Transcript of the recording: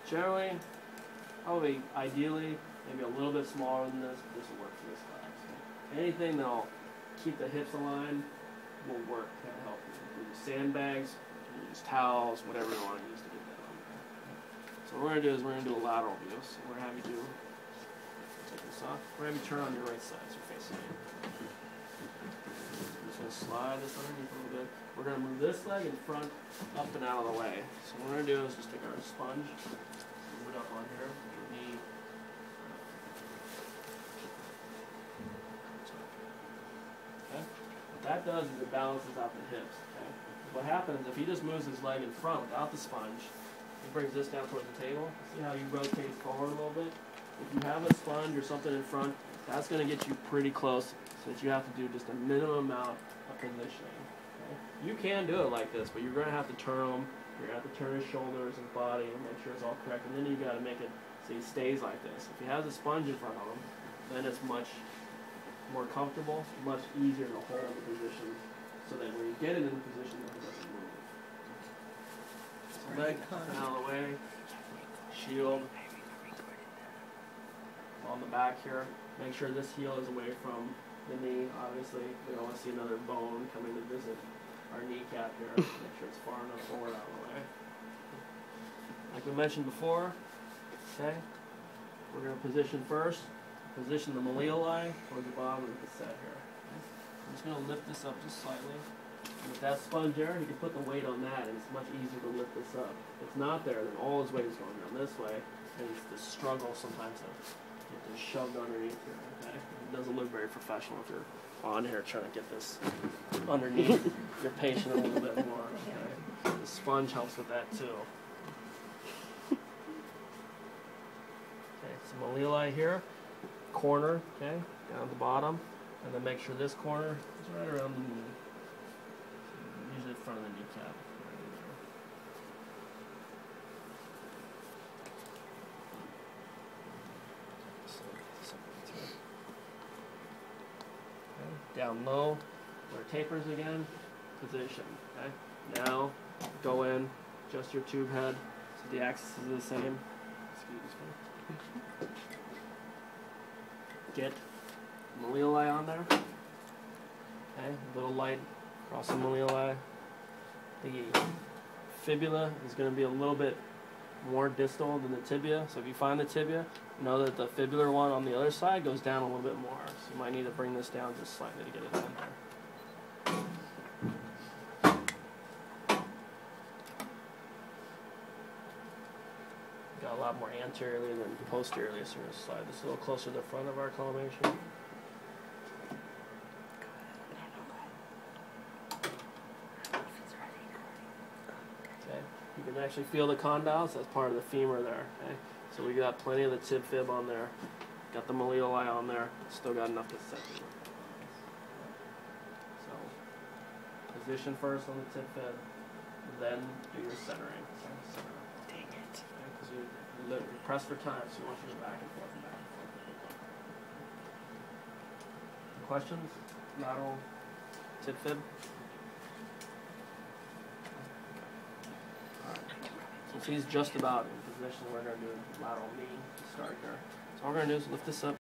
Generally, probably ideally, maybe a little bit smaller than this, but this will work for this guy. So anything that'll keep the hips aligned will work to help you. You use sandbags, you use towels, whatever you want to use to get that on there. So what we're going to do is we're going to do a lateral view. So we're going to have you do, take this off, we're going to have you turn on your right side so you're facing me. I'm just going to slide this underneath a little bit. We're going to move this leg in front, up and out of the way. So what we're going to do is just take our sponge, move it up on here, your knee. Okay? What that does is it balances out the hips. Okay? What happens if he just moves his leg in front without the sponge, he brings this down towards the table. See how he rotates forward a little bit? If you have a sponge or something in front, that's going to get you pretty close so that you have to do just a minimum amount of positioning. Okay? You can do it like this, but you're going to have to turn him. You're going to have to turn his shoulders and body and make sure it's all correct. And then you got to make it so he stays like this. If he has a sponge in front of him, then it's much more comfortable, much easier to hold the position so that when you get it in the position, it doesn't move. So leg out of the way, shield on the back here. Make sure this heel is away from the knee. Obviously, we don't want to see another bone coming to visit our kneecap here. Make sure it's far enough forward out of the way. Like we mentioned before, okay, we're going to position first. Position the malleoli towards the bottom of the set here. Okay. I'm just going to lift this up just slightly. And with that sponge there, you can put the weight on that, and it's much easier to lift this up. If it's not there, then all his weight is going down this way, and it's the struggle sometimes to get this shoved underneath here. Okay? It doesn't look very professional if you're on here trying to get this underneath your patient a little bit more. Okay? The sponge helps with that too. Okay, so malleoli here. Corner, okay, down at the bottom, and then make sure this corner is right around the knee, usually in front of the kneecap. Okay. Down low, where it tapers again, position. Okay. Now go in, adjust your tube head so the axis is the same. Excuse me. Get malleoli on there. Okay, a little light across the malleoli. The fibula is going to be a little bit more distal than the tibia. So if you find the tibia, know that the fibular one on the other side goes down a little bit more. So you might need to bring this down just slightly to get it in there. Got a lot more anteriorly than posteriorly, so we're going to slide this a little closer to the front of our collimation. Okay, you can actually feel the condyles. That's part of the femur there. Okay, so we got plenty of the tib fib on there. Got the malleoli on there. Still got enough to set it. So position first on the tib fib, then do your centering. You press for time, so you want you to go back and forth and back and forth. Questions? Lateral tib fib? Alright. Since he's just about in position, we're going to do lateral knee to start here. So all we're going to do is lift this up.